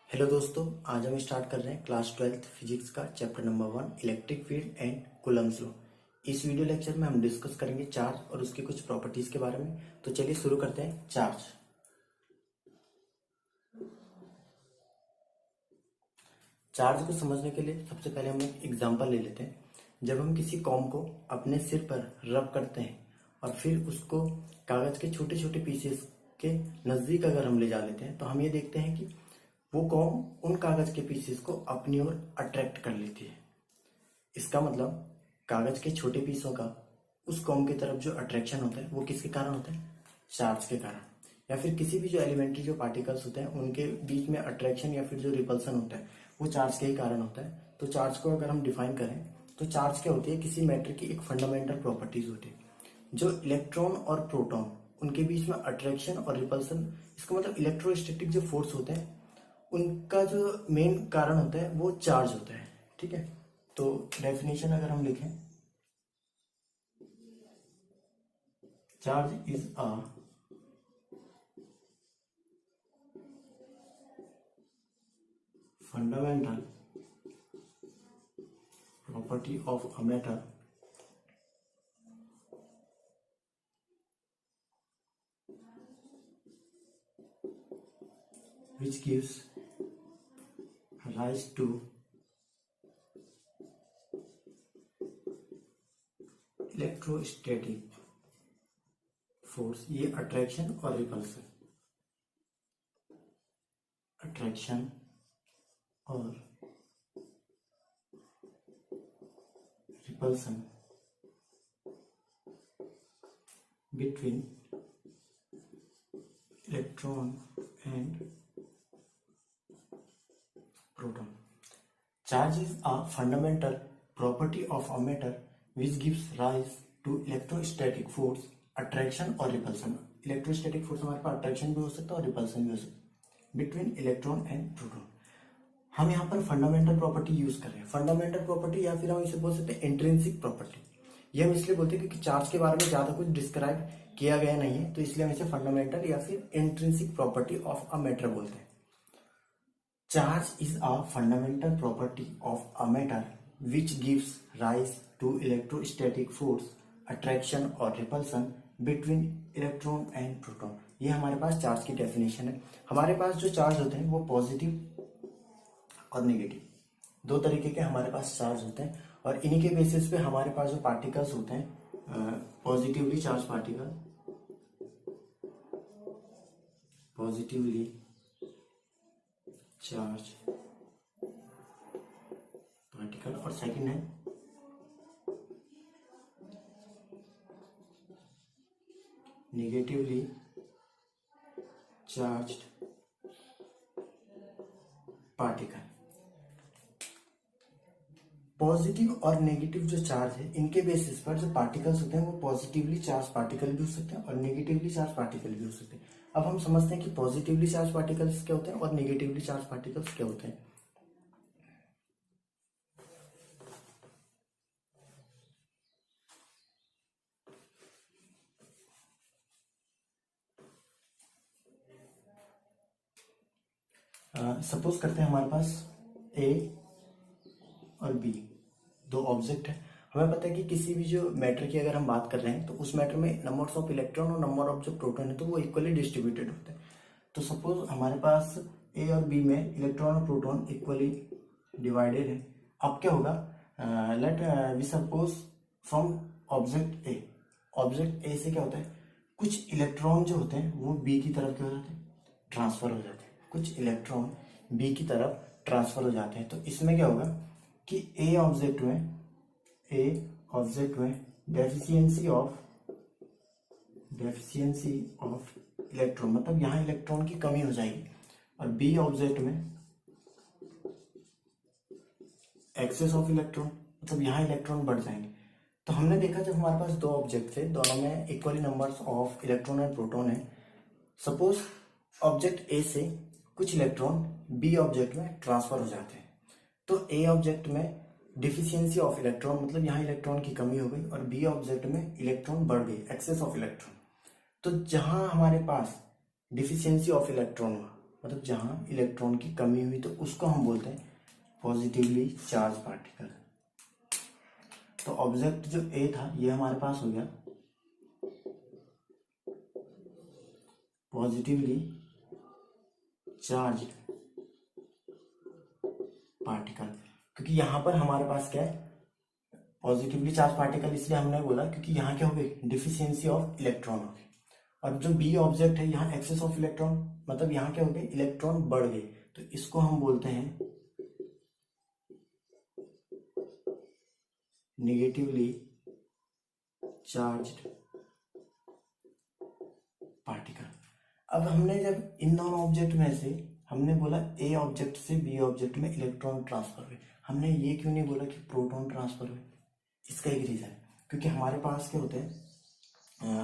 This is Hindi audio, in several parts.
हेलो दोस्तों, आज हम स्टार्ट कर रहे हैं क्लास 12th फिजिक्स का chapter number 1 electric field and Coulomb's law. इस वीडियो लेक्चर में हम डिस्कस करेंगे चार्ज और उसकी कुछ प्रॉपर्टीज के बारे में। तो चलिए शुरू करते हैं। चार्ज को समझने के लिए सबसे पहले हम एक एग्जांपल ले लेते हैं। जब हम किसी कॉम को अपने सिर पर रब करते हैं और फिर उसको कागज के छोटे छोटे पीसेस के नजदीक अगर हम ले जा लेते हैं तो हम ये देखते हैं कि वो कॉम उन कागज के पीसेस को अपनी ओर अट्रैक्ट कर लेती है। इसका मतलब कागज के छोटे पीसों का उस कॉम की तरफ जो अट्रैक्शन होता है वो किसके कारण होता है? चार्ज के कारण। या फिर किसी भी जो एलिमेंट्री जो पार्टिकल्स होते हैं उनके बीच में अट्रैक्शन या फिर जो रिपल्सन होता है वो चार्ज के ही कारण होता है। तो चार्ज को अगर हम डिफाइन करें तो चार्ज क्या होती है? किसी मैटर की एक फंडामेंटल प्रॉपर्टीज होती है जो इलेक्ट्रॉन और प्रोटॉन उनके बीच में अट्रैक्शन और रिपल्सन, इसका मतलब इलेक्ट्रोस्टैटिक जो फोर्स होते हैं उनका जो मेन कारण होता है वो चार्ज होता है। ठीक है, तो डेफिनेशन अगर हम लिखें, charge is a fundamental property of a matter which gives rise to electrostatic force. ये अट्रैक्शन और रिपल्सन, अट्रैक्शन और repulsion between electron and proton. Charge is a fundamental property of a matter which gives rise to electrostatic force, attraction और repulsion. Electrostatic force हमारे पास attraction भी हो सकता है और repulsion भी हो सकता है between electron and proton. हम यहाँ पर फंडामेंटल प्रॉपर्टी यूज कर रहे हैं। फंडामेंटल प्रॉपर्टी या फिर हम इसे बोल सकते हैं इंट्रिंसिक प्रॉपर्टी। ये हम इसलिए बोलते हैं क्योंकि चार्ज के बारे में ज्यादा कुछ डिस्क्राइब किया गया नहीं है, तो इसलिए हम इसे फंडामेंटल या फिर intrinsic property of a matter बोलते हैं। Charge is a fundamental property of a matter which gives rise to electrostatic force, attraction or repulsion between electron and proton. ये हमारे पास चार्ज की डेफिनेशन है। हमारे पास जो चार्ज होते हैं वो पॉजिटिव और नेगेटिव, दो तरीके के हमारे पास चार्ज होते हैं और इन्हीं के बेसिस पे हमारे पास जो पार्टिकल्स होते हैं, positively charge particle, positively charge particle, और सेकंड है नेगेटिवली चार्ज्ड पार्टिकल। पॉजिटिव और नेगेटिव जो चार्ज है इनके बेसिस पर जो पार्टिकल्स होते हैं वो पॉजिटिवली चार्ज पार्टिकल भी हो सकते हैं और नेगेटिवली चार्ज पार्टिकल भी हो सकते हैं। अब हम समझते हैं कि पॉजिटिवली चार्ज पार्टिकल्स क्या होते हैं और नेगेटिवली चार्ज पार्टिकल्स क्या होते हैं। सपोज करते हैं हमारे पास ए और बी दो ऑब्जेक्ट है। हमें पता है कि किसी भी जो मैटर की अगर हम बात कर रहे हैं तो उस मैटर में नंबर्स ऑफ इलेक्ट्रॉन और नंबर ऑफ जो प्रोटॉन है तो वो इक्वली डिस्ट्रीब्यूटेड होते हैं। तो सपोज हमारे पास ए और बी में इलेक्ट्रॉन और प्रोटॉन इक्वली डिवाइडेड है। अब क्या होगा? Let we suppose from object A, object A से क्या होता है, कुछ इलेक्ट्रॉन जो होते हैं वो बी की तरफ क्या हो जाते हैं? ट्रांसफर हो जाते हैं। कुछ इलेक्ट्रॉन बी की तरफ ट्रांसफर हो जाते हैं। तो इसमें क्या होगा कि ए ऑब्जेक्ट में डेफिशिएंसी ऑफ इलेक्ट्रॉन, मतलब यहां इलेक्ट्रॉन की कमी हो जाएगी, और बी ऑब्जेक्ट में एक्सेस ऑफ इलेक्ट्रॉन, मतलब यहां इलेक्ट्रॉन बढ़ जाएंगे। तो हमने देखा जब हमारे पास दो ऑब्जेक्ट थे, दोनों में equally numbers of electron and proton है। सपोज ऑब्जेक्ट ए से कुछ इलेक्ट्रॉन बी ऑब्जेक्ट में ट्रांसफर हो जाते हैं, तो ए ऑब्जेक्ट में डिफिशियंसी ऑफ इलेक्ट्रॉन, मतलब यहाँ इलेक्ट्रॉन की कमी हो गई, और बी ऑब्जेक्ट में इलेक्ट्रॉन बढ़ गई, एक्सेस ऑफ इलेक्ट्रॉन। तो जहां हमारे पास डिफिशियंसी ऑफ इलेक्ट्रॉन हुआ, मतलब जहां इलेक्ट्रॉन की कमी हुई तो उसको हम बोलते हैं पॉजिटिवली चार्ज पार्टिकल। तो ऑब्जेक्ट जो ए था ये हमारे पास हो गया पॉजिटिवली चार्ज पार्टिकल, क्योंकि यहां पर हमारे पास क्या है पॉजिटिवली चार्ज पार्टिकल, इसलिए हमने बोला क्योंकि यहाँ क्या हो गई डिफिशियंसी ऑफ इलेक्ट्रॉन हो गई। और जो बी ऑब्जेक्ट है यहाँ एक्सेस ऑफ इलेक्ट्रॉन, मतलब यहाँ क्या हो गए इलेक्ट्रॉन बढ़ गए, तो इसको हम बोलते हैं नेगेटिवली चार्ज्ड पार्टिकल। अब हमने जब इन दोनों ऑब्जेक्ट में से हमने बोला ए ऑब्जेक्ट से बी ऑब्जेक्ट में इलेक्ट्रॉन ट्रांसफर हुए, हमने ये क्यों नहीं बोला कि प्रोटॉन ट्रांसफर हुए? इसका एक रीजन है, क्योंकि हमारे पास क्या होते हैं,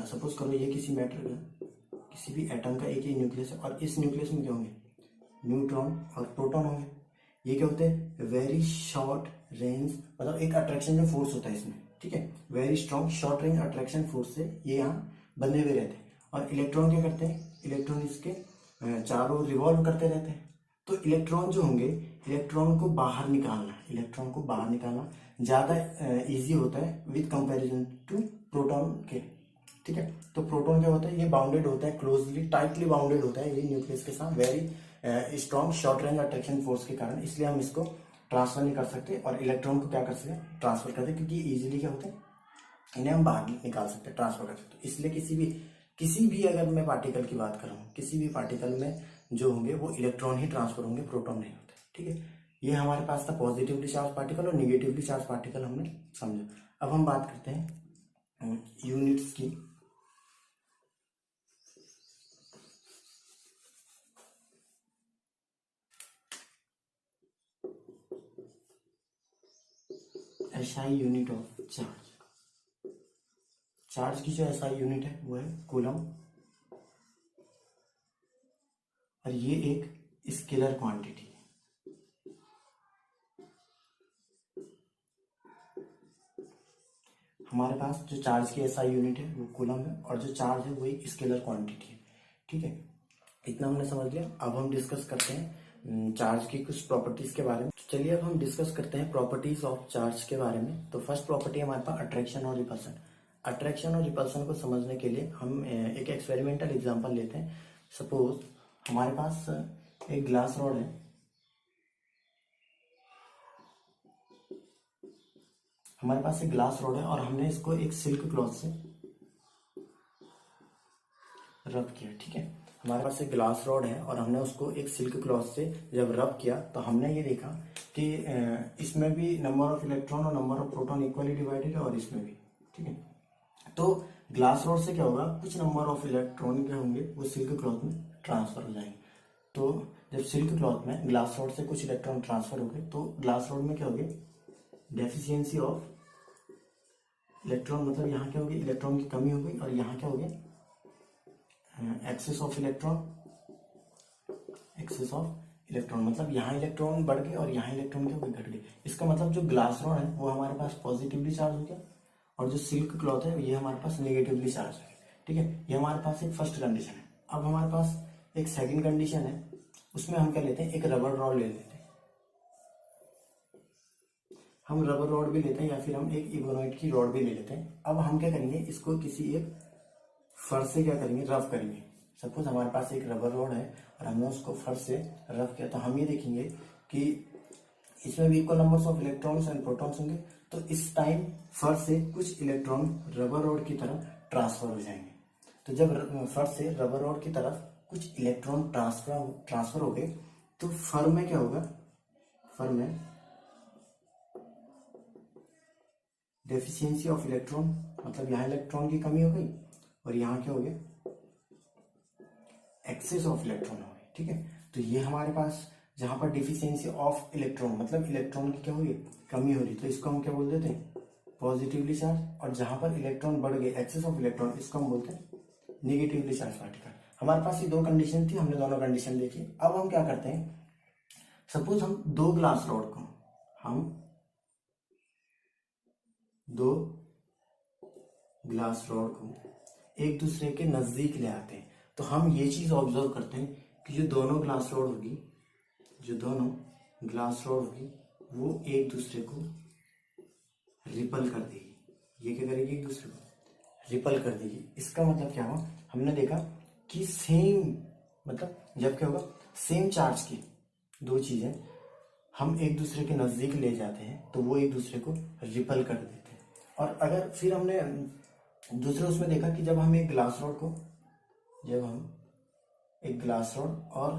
सपोज करो ये किसी मैटर का किसी भी एटम का एक ही न्यूक्लियस है और इस न्यूक्लियस में क्या होंगे न्यूट्रॉन और प्रोटॉन होंगे। ये क्या होते हैं वेरी शॉर्ट रेंज, मतलब एक अट्रैक्शन जो फोर्स होता है इसमें, ठीक है, very strong short range attraction force से ये यहाँ बंधे हुए रहते हैं। और इलेक्ट्रॉन क्या करते हैं, इलेक्ट्रॉन इसके चारों रिवॉल्व करते रहते हैं। तो इलेक्ट्रॉन जो होंगे इलेक्ट्रॉन को बाहर निकालना ज्यादा इजी होता है विद कंपैरिजन टू प्रोटॉन के, ठीक है। तो प्रोटॉन क्या होता है ये बाउंडेड होता है, क्लोजली टाइटली बाउंडेड होता है ये न्यूक्लियस के साथ very strong short range attraction force के कारण, इसलिए हम इसको ट्रांसफर नहीं कर सकते और इलेक्ट्रॉन को क्या कर सकते ट्रांसफर करते, क्योंकि इजीली क्या होते हैं इन्हें हम बाहर निकाल सकते ट्रांसफर कर सकते। इसलिए किसी भी अगर मैं पार्टिकल की बात कर रहा हूँ, किसी भी पार्टिकल में जो होंगे वो इलेक्ट्रॉन ही ट्रांसफर होंगे, प्रोटॉन नहीं होते, ठीक है। ये हमारे पास था पॉजिटिवली चार्ज पार्टिकल और निगेटिवली चार्ज पार्टिकल हमने समझा। अब हम बात करते हैं यूनिट्स की। एसआई यूनिट ऑफ चार्ज की जो एसआई यूनिट है वो है कूलम, और ये एक स्केलर क्वांटिटी है। हमारे पास जो चार्ज की एसआई यूनिट है वो कूलम है और जो चार्ज है वो एक स्केलर क्वांटिटी है, ठीक है। इतना हमने समझ लिया। अब हम डिस्कस करते हैं चार्ज की कुछ प्रॉपर्टीज के बारे में। तो चलिए अब हम डिस्कस करते हैं प्रॉपर्टीज ऑफ चार्ज के बारे में। तो फर्स्ट प्रॉपर्टी हमारे पास अट्रैक्शन और रिपल्सन। अट्रैक्शन और रिपल्सन को समझने के लिए हम एक एक्सपेरिमेंटल एग्जांपल लेते हैं। सपोज हमारे पास एक ग्लास रॉड है, हमारे पास एक ग्लास रॉड है और हमने इसको एक सिल्क क्लॉथ से रब किया, ठीक है। हमारे पास एक ग्लास रॉड है और हमने उसको एक सिल्क क्लॉथ से जब रब किया तो हमने ये देखा कि इसमें भी नंबर ऑफ इलेक्ट्रॉन और number of proton equally divided है और इसमें भी, ठीक है। तो ग्लास रॉड से क्या होगा कुछ नंबर ऑफ इलेक्ट्रॉन क्या होंगे वो सिल्क क्लॉथ में ट्रांसफर हो जाएंगे। तो जब सिल्क क्लॉथ में ग्लास रॉड से कुछ इलेक्ट्रॉन ट्रांसफर हो गए तो ग्लास रॉड में क्या हो गया डेफिशिएंसी ऑफ इलेक्ट्रॉन, मतलब यहाँ क्या हो गया इलेक्ट्रॉन की कमी हो गई और यहाँ क्या हो गया एक्सेस ऑफ इलेक्ट्रॉन, मतलब यहाँ इलेक्ट्रॉन बढ़ गए और यहाँ इलेक्ट्रॉन क्या हो गए घट गए। इसका मतलब जो ग्लास रॉड है वो हमारे पास पॉजिटिवली चार्ज हो गया और जो सिल्क क्लॉथ है ये हमारे पास नेगेटिवली चार्ज है, ठीक है। ये हमारे पास एक फर्स्ट कंडीशन है। अब हमारे पास एक सेकंड कंडीशन है, उसमें हम क्या लेते हैं एक रबर रॉड ले लेते हैं। हम रबर रॉड भी लेते हैं या फिर हम एक इबोनाइट की रॉड भी ले लेते हैं। अब हम क्या करेंगे इसको किसी एक फर्श से क्या करेंगे रफ करेंगे। सपोज हमारे पास एक रबर रॉड है और हमने उसको फर्श से रफ किया तो हम ये देखेंगे कि इसमें भी equal numbers of electrons and protons होंगे। तो इस टाइम फर्श से कुछ इलेक्ट्रॉन रबर रॉड की तरफ ट्रांसफर हो जाएंगे। तो जब फर्श से रबर रॉड की तरफ कुछ इलेक्ट्रॉन ट्रांसफर हो गए तो फर में क्या होगा, फर में डेफिशिएंसी ऑफ इलेक्ट्रॉन, मतलब यहाँ इलेक्ट्रॉन की कमी हो गई और यहाँ क्या हो गया एक्सेस ऑफ इलेक्ट्रॉन हो गई, ठीक है। तो ये हमारे पास जहां पर डिफिशियंसी ऑफ इलेक्ट्रॉन मतलब इलेक्ट्रॉन की क्या हो रही कमी हो रही, तो इसको हम क्या बोल देते हैं पॉजिटिवली चार्ज। और जहां पर इलेक्ट्रॉन बढ़ गए एक्सेस ऑफ इलेक्ट्रॉन इसको हम बोलते हैं निगेटिवली चार्ज पार्टिकल। हमारे पास ये दो कंडीशन थी, हमने दोनों कंडीशन देखी। अब हम क्या करते हैं सपोज हम दो ग्लास रॉड को एक दूसरे के नजदीक ले आते हैं तो हम ये चीज ऑब्जर्व करते हैं कि जो दोनों ग्लास रॉड होगी, जो दोनों ग्लास रॉड होगी वो एक दूसरे को रिपल कर देगी। ये क्या करेगी, एक दूसरे को रिपल कर देगी। इसका मतलब क्या हुआ, हमने देखा कि सेम, मतलब जब क्या होगा, सेम चार्ज की दो चीजें हम एक दूसरे के नजदीक ले जाते हैं तो वो एक दूसरे को रिपल कर देते हैं। और अगर फिर हमने दूसरे उसमें देखा कि जब हम एक ग्लास रॉड को, जब हम एक ग्लास रॉड और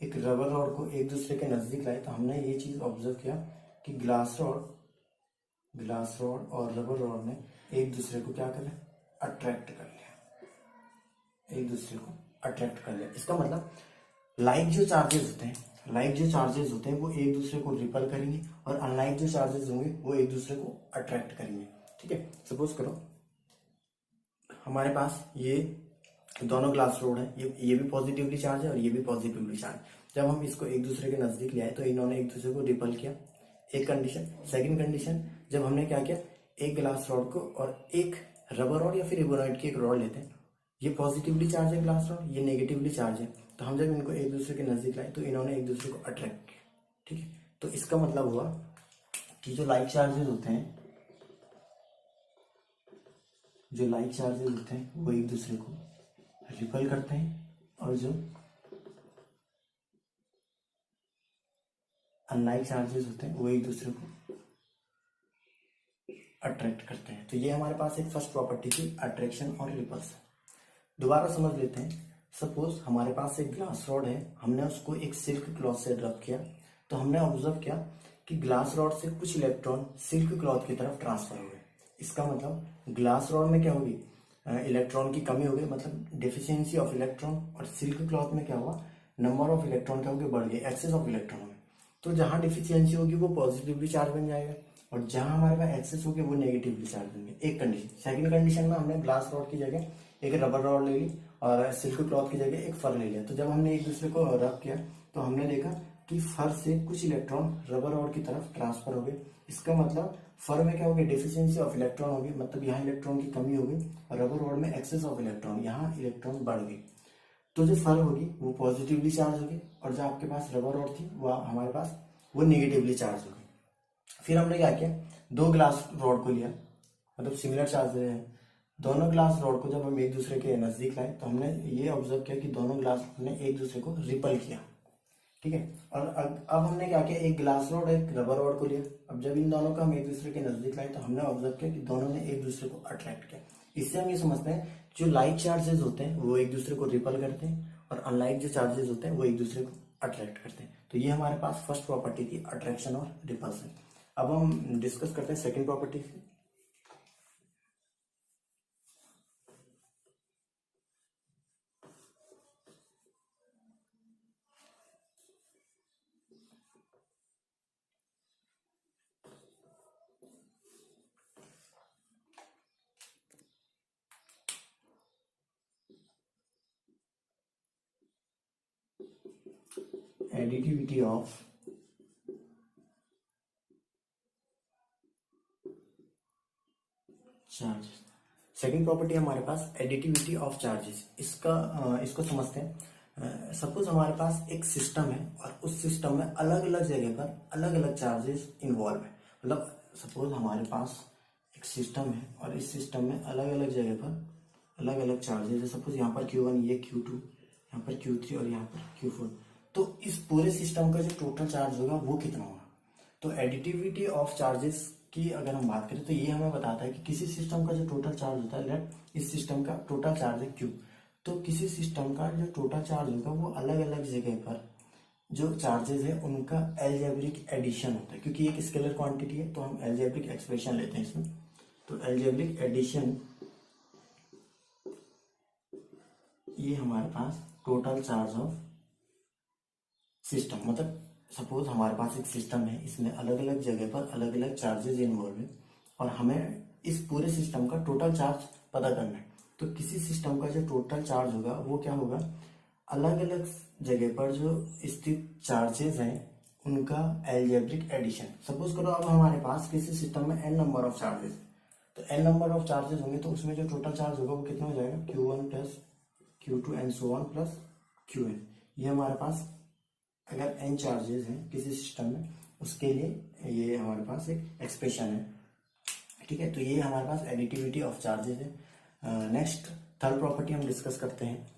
एक रबर रॉड को एक दूसरे के नजदीक लाए तो हमने ये चीज ऑब्जर्व किया कि ग्लास रॉड और रबर रॉड ने एक दूसरे को क्या कर लिया, अट्रैक्ट कर लिया, एक दूसरे को अट्रैक्ट कर लिया। इसका मतलब लाइक जो चार्जेस होते हैं वो एक दूसरे को रिपल करेंगे और अनलाइक जो चार्जेस होंगे वो एक दूसरे को अट्रैक्ट करेंगे। ठीक है, सपोज करो हमारे पास ये दोनों ग्लास रॉड है, ये भी पॉजिटिवली चार्ज है और ये भी पॉजिटिवली चार्ज। जब हम इसको एक दूसरे के नजदीक ले आए तो इन्होंने एक दूसरे को रिपल किया, एक कंडीशन। सेकंड कंडीशन, जब हमने क्या किया, एक ग्लास रॉड को और एक रबर रॉड या फिर रिबोनॉइड की एक रॉड लेते हैं, ये पॉजिटिवली चार्ज है ग्लास रॉड, ये नेगेटिवली चार्ज है, तो हम जब इनको एक दूसरे के नजदीक लाए तो इन्होंने एक दूसरे को अट्रैक्ट किया। ठीक है, तो इसका मतलब हुआ कि जो लाइक चार्जेस होते हैं, वो एक दूसरे को रिपल करते हैं और जो अनलाइक चार्जेस होते हैं वो एक दूसरे को अट्रैक्ट करते हैं। तो ये हमारे पास एक फर्स्ट प्रॉपर्टी थी, अट्रैक्शन और रिपल्सन। दोबारा समझ लेते हैं। सपोज हमारे पास एक ग्लास रॉड है, हमने उसको एक सिल्क क्लॉथ से रब किया, तो हमने ऑब्जर्व किया कि ग्लास रॉड से कुछ इलेक्ट्रॉन सिल्क क्लॉथ की तरफ ट्रांसफर हो गए। इसका मतलब ग्लास रॉड में क्या होगी, इलेक्ट्रॉन की कमी हो गई, मतलब डेफिशिएंसी ऑफ इलेक्ट्रॉन। और सिल्क क्लॉथ में क्या हुआ, नंबर ऑफ इलेक्ट्रॉन क्या होगी, बढ़ गए, एक्सेस ऑफ इलेक्ट्रॉन हो गए। तो जहां डिफिशियंसी होगी वो पॉजिटिवली चार्ज बन जाएगा और जहां हमारे पास एक्सेस होगी वो नेगेटिवली चार्ज बन गए। एक कंडीशन। सेकंड कंडीशन में हमने ग्लास रॉड की जगह एक रबर रॉड ले ली और सिल्क क्लॉथ की जगह एक फर ले लिया। तो जब हमने एक दूसरे को रब किया तो हमने देखा कि फर से कुछ इलेक्ट्रॉन रबर रॉड की तरफ ट्रांसफर हो गए। इसका मतलब फर में क्या हो गया, डेफिशिएंसी ऑफ इलेक्ट्रॉन हो गई, मतलब यहाँ इलेक्ट्रॉन की कमी हो गई, और रबर रॉड में एक्सेस ऑफ इलेक्ट्रॉन, यहाँ इलेक्ट्रॉन बढ़ गई। तो जो फर होगी वो पॉजिटिवली चार्ज होगी और जो आपके पास रबर रॉड थी वो हमारे पास वो नेगेटिवली चार्ज होगी। फिर हमने क्या किया, दो ग्लास रॉड को लिया, मतलब सिमिलर चार्ज है, दोनों ग्लास रॉड को जब हम एक दूसरे के नजदीक लाए तो हमने ये ऑब्जर्व किया कि दोनों ग्लास ने एक दूसरे को रिपल किया। ठीक है, और अब हमने क्या किया, एक ग्लास रॉड एक रबर रॉड को लिया। अब जब इन दोनों को हम एक दूसरे के नजदीक लाए तो हमने ऑब्जर्व किया कि दोनों ने एक दूसरे को अट्रैक्ट किया। इससे हम ये समझते हैं जो लाइक चार्जेस होते हैं वो एक दूसरे को रिपल करते हैं और अनलाइक जो चार्जेस होते हैं वो एक दूसरे को अट्रैक्ट करते हैं। तो ये हमारे पास फर्स्ट प्रॉपर्टी थी, अट्रैक्शन और रिपल्सन। अब हम डिस्कस करते हैं second property. Additivity of charges. Second property हमारे पास एडिटिविटी ऑफ चार्जेस। इसको समझते हैं। सपोज हमारे पास एक सिस्टम है और उस सिस्टम में अलग अलग जगह पर अलग अलग चार्जेस इन्वॉल्व है। मतलब सपोज हमारे पास एक सिस्टम है और इस सिस्टम में अलग अलग जगह पर अलग अलग चार्जेस है। सपोज यहाँ पर Q1, ये Q2, यहाँ पर Q3 और यहाँ पर Q4। तो इस पूरे सिस्टम का जो टोटल चार्ज होगा वो कितना होगा। तो एडिटिविटी ऑफ चार्जेस की अगर हम बात करें तो ये हमें बताता है कि किसी सिस्टम का जो टोटल चार्ज होता है, लेट इस सिस्टम का टोटल चार्ज है Q, तो किसी सिस्टम का जो टोटल चार्ज होगा वो अलग अलग जगह पर जो चार्जेस है उनका एल्जेब्रिक एडिशन होता है। क्योंकि एक स्केलर क्वांटिटी है तो हम एल्जेब्रिक एक्सप्रेशन लेते हैं इसमें। तो एल्जेब्रिक एडिशन, ये हमारे पास टोटल चार्ज ऑफ सिस्टम, मतलब सपोज हमारे पास एक सिस्टम है, इसमें अलग अलग जगह पर अलग अलग चार्जेस इन्वॉल्व है और हमें इस पूरे सिस्टम का टोटल चार्ज पता करना है। तो किसी सिस्टम का जो टोटल चार्ज होगा वो क्या होगा, अलग अलग जगह पर जो स्थित चार्जेस हैं उनका एल्जेब्रिक एडिशन। सपोज करो अब हमारे पास किसी सिस्टम में n नंबर ऑफ चार्जेस, तो n नंबर ऑफ चार्जेस होंगे तो उसमें जो टोटल चार्ज होगा वो कितना हो जाएगा, Q1 plus Q2 and so on plus Q N. ये हमारे पास अगर एन चार्जेस हैं किसी सिस्टम में, उसके लिए ये हमारे पास एक एक्सप्रेशन है, ठीक है। तो ये हमारे पास एडिटिविटी ऑफ चार्जेस है। नेक्स्ट थर्ड प्रॉपर्टी हम डिस्कस करते हैं।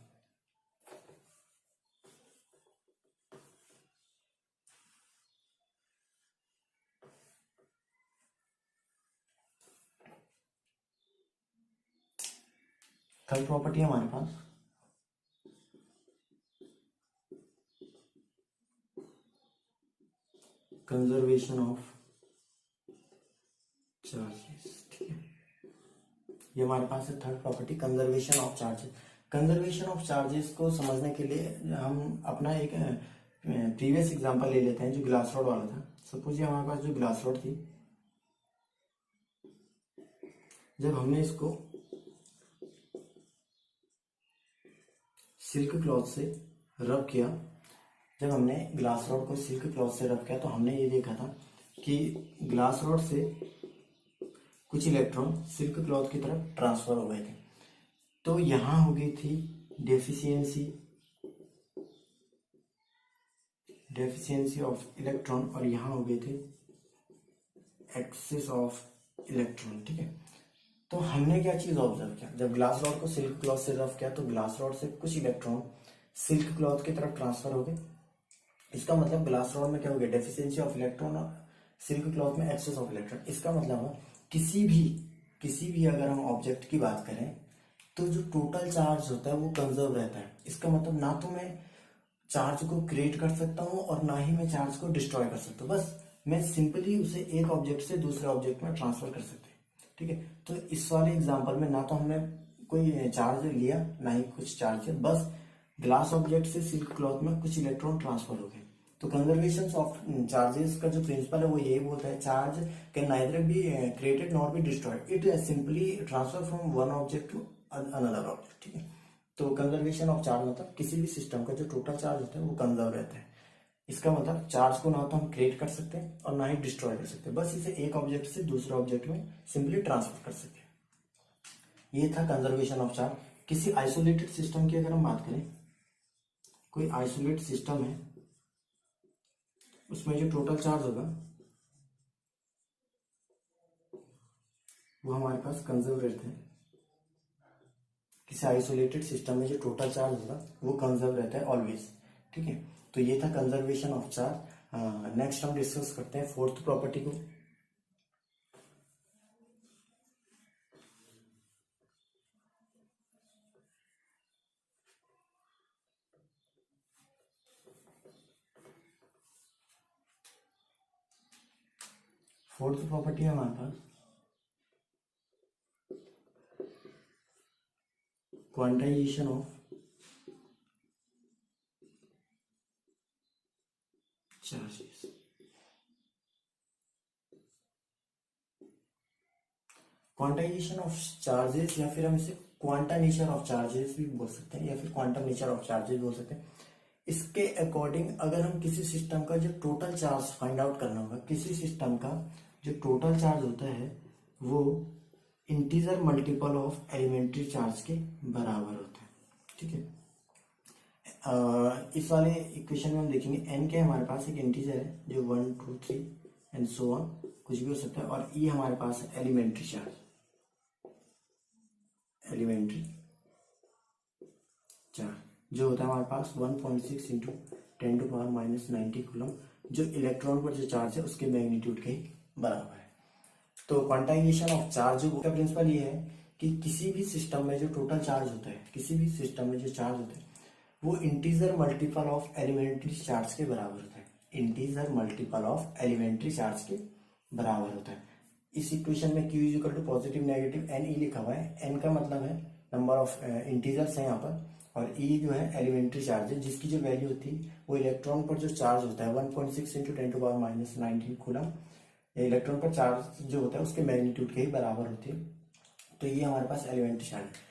थर्ड प्रॉपर्टी हमारे पास कंजर्वेशन ऑफ चार्जेस, ठीक है। ये हमारे पास है third property, conservation of charges. Conservation of charges को समझने के लिए हम अपना एक प्रीवियस एग्जांपल ले लेते हैं जो ग्लास रॉड वाला था। सपोज ये हमारे पास जो ग्लास रॉड थी, जब हमने इसको सिल्क क्लॉथ से रब किया, जब हमने ग्लास रॉड को सिल्क क्लॉथ से रब किया तो हमने ये देखा था कि ग्लास रॉड से कुछ इलेक्ट्रॉन सिल्क क्लॉथ की तरफ ट्रांसफर हो गए थे। तो यहां हो गई थी डेफिशिएंसी ऑफ इलेक्ट्रॉन और यहां हो गए थे एक्सेस ऑफ इलेक्ट्रॉन, ठीक है। तो हमने क्या चीज ऑब्जर्व किया, जब ग्लास रॉड को सिल्क क्लॉथ से रब किया तो ग्लास रॉड से कुछ इलेक्ट्रॉन सिल्क क्लॉथ की तरफ ट्रांसफर हो गए। इसका मतलब ग्लास रॉड में क्या हो गया, डेफिशिएंसी ऑफ इलेक्ट्रॉन, और सिल्क क्लॉथ में एक्सेस ऑफ इलेक्ट्रॉन। इसका मतलब है किसी भी अगर हम ऑब्जेक्ट की बात करें तो जो टोटल चार्ज होता है वो कंजर्व रहता है। इसका मतलब ना तो मैं चार्ज को क्रिएट कर सकता हूँ और ना ही मैं चार्ज को डिस्ट्रॉय कर सकता हूँ, बस मैं सिंपली उसे एक ऑब्जेक्ट से दूसरे ऑब्जेक्ट में ट्रांसफर कर सकते हैं, ठीक है। तो इस वाले एग्जांपल में ना तो हमने कोई चार्ज लिया ना ही कुछ चार्ज, बस ग्लास ऑब्जेक्ट से सिल्क क्लॉथ में कुछ इलेक्ट्रॉन ट्रांसफर हो गए। तो कंजर्वेशन ऑफ चार्जेस का जो प्रिंसिपल है वो यही बोलता है, charge can neither be created not be destroyed, it simply transfer from one object to another object, ठीक है। तो कंजर्वेशन ऑफ चार्ज मतलब किसी भी सिस्टम का जो टोटल चार्ज होता है वो कंजर्व रहता है। इसका मतलब चार्ज को ना तो हम क्रिएट कर सकते हैं और ना ही डिस्ट्रॉय कर सकते हैं, बस इसे एक ऑब्जेक्ट से दूसरे ऑब्जेक्ट में सिंपली ट्रांसफर कर सकते हैं। ये था कंजर्वेशन ऑफ चार्ज। किसी आइसोलेटेड सिस्टम की अगर हम बात करें, कोई आइसोलेट सिस्टम है, उसमें जो टोटल चार्ज होगा वो हमारे पास कंजर्व रहता है। किसी आइसोलेटेड सिस्टम में जो टोटल चार्ज होगा वो कंजर्व रहता है ऑलवेज, ठीक है। तो ये था कंजर्वेशन ऑफ चार्ज। नेक्स्ट हम डिस्कस करते हैं फोर्थ प्रॉपर्टी को। फोर्थ प्रॉपर्टी है हमारे पास quantization of charges. Quantization of charges या फिर हम इसे क्वांटा नेचर ऑफ चार्जेस भी बोल सकते हैं या फिर क्वांटम नेचर ऑफ चार्जेस बोल सकते हैं। इसके अकॉर्डिंग अगर हम किसी सिस्टम का जो टोटल चार्ज फाइंड आउट करना होगा, किसी सिस्टम का जो टोटल चार्ज होता है वो integer multiple of elementary charge के बराबर होता है, ठीक है। इस वाले इक्वेशन में हम देखेंगे एन के हमारे पास एक इंटीजर है जो 1 2 3 एंड सो ऑन कुछ भी हो सकता है, और ई हमारे पास है एलिमेंट्री चार्ज, एलिमेंट्री चार्ज जो होता है हमारे पास 1.6 इंटू 10⁻⁻90 कूलम, जो इलेक्ट्रॉन पर जो चार्ज है उसके मैग्नीट्यूड के बराबर है। तो क्वांटाइजेशन ऑफ चार्ज का प्रिंसिपल ये है कि किसी भी सिस्टम में जो टोटल चार्ज होता है, किसी भी सिस्टम में जो चार्ज होता है वो integer multiple of elementary charge के बराबर होता है, integer multiple of elementary charge के बराबर होता है। इस इक्वेशन में Q is equal to positive negative N E लिखा हुआ है। एन का मतलब है नंबर ऑफ इंटीजर्स है यहाँ पर, और ई जो है एलिमेंट्री चार्ज है जिसकी जो वैल्यू होती है वो इलेक्ट्रॉन पर जो चार्ज होता है 1.6 इंटू 10⁻⁻19 कूलम, इलेक्ट्रॉन पर चार्ज जो होता है उसके मैग्नीट्यूड के ही बराबर होती है। तो ये हमारे पास एलिमेंट्री चार्ज है।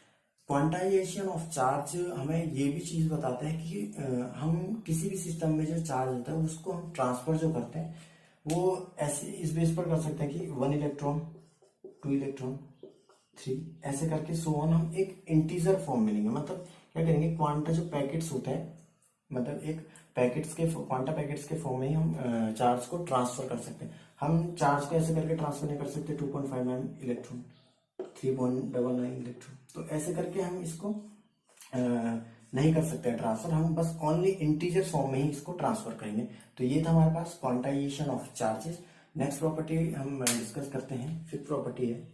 क्वांटाइजेशन ऑफ चार्ज हमें ये भी चीज बताता है कि हम किसी भी सिस्टम में जो चार्ज होता है उसको हम ट्रांसफर जो करते हैं वो ऐसे इस बेस पर कर सकते हैं कि 1 इलेक्ट्रॉन 2 इलेक्ट्रॉन 3 ऐसे करके सो ऑन हम एक इंटीजर फॉर्म में लेंगे। मतलब क्या करेंगे, क्वांटा जो पैकेट्स होते हैं मतलब एक पैकेट्स के क्वांटा पैकेट्स के फॉर्म में ही हम चार्ज को ट्रांसफर कर सकते हैं। हम चार्ज को ऐसे करके ट्रांसफर नहीं कर सकते 2.59 इलेक्ट्रॉन, 3.99 इलेक्ट्रॉन, तो ऐसे करके हम इसको नहीं कर सकते ट्रांसफर। हम बस ओनली इंटीजर फॉर्म में ही इसको ट्रांसफर करेंगे। तो ये था हमारे पास quantization of charges. Next property हम डिस्कस करते हैं, फिफ्थ प्रॉपर्टी है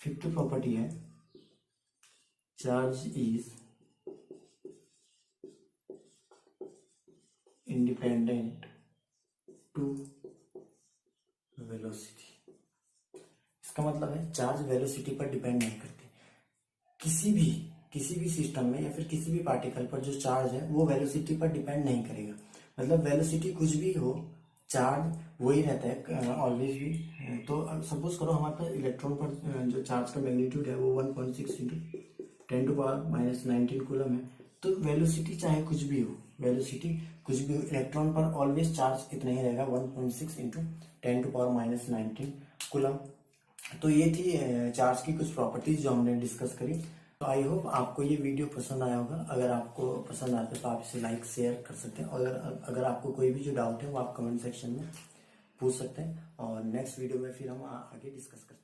फिफ्थ प्रॉपर्टी है charge is independent to velocity. इसका मतलब है चार्ज वेलोसिटी पर डिपेंड नहीं करते। किसी भी सिस्टम में या फिर किसी भी पार्टिकल पर जो चार्ज है वो वेलोसिटी पर डिपेंड नहीं करेगा। मतलब वेलोसिटी कुछ भी हो, चार्ज वही रहता है ऑलवेज भी। तो सपोज करो हमारे पास इलेक्ट्रॉन पर जो चार्ज का मैग्नीट्यूड है वो 1.6 इंटू 10⁻⁻19 कूलम है। तो वेलोसिटी चाहे कुछ भी हो, इलेक्ट्रॉन पर ऑलवेज चार्ज इतना ही रहेगा 1.6 इंटू 10⁻⁻19 कूलम। तो ये थी चार्ज की कुछ प्रॉपर्टीज जो हमने डिस्कस करी। तो आई होप आपको ये वीडियो पसंद आया होगा। अगर आपको पसंद आता है तो आप इसे लाइक शेयर कर सकते हैं। अगर आपको कोई भी जो डाउट है वो आप कमेंट सेक्शन में पूछ सकते हैं, और नेक्स्ट वीडियो में फिर हम आगे डिस्कस करते हैं।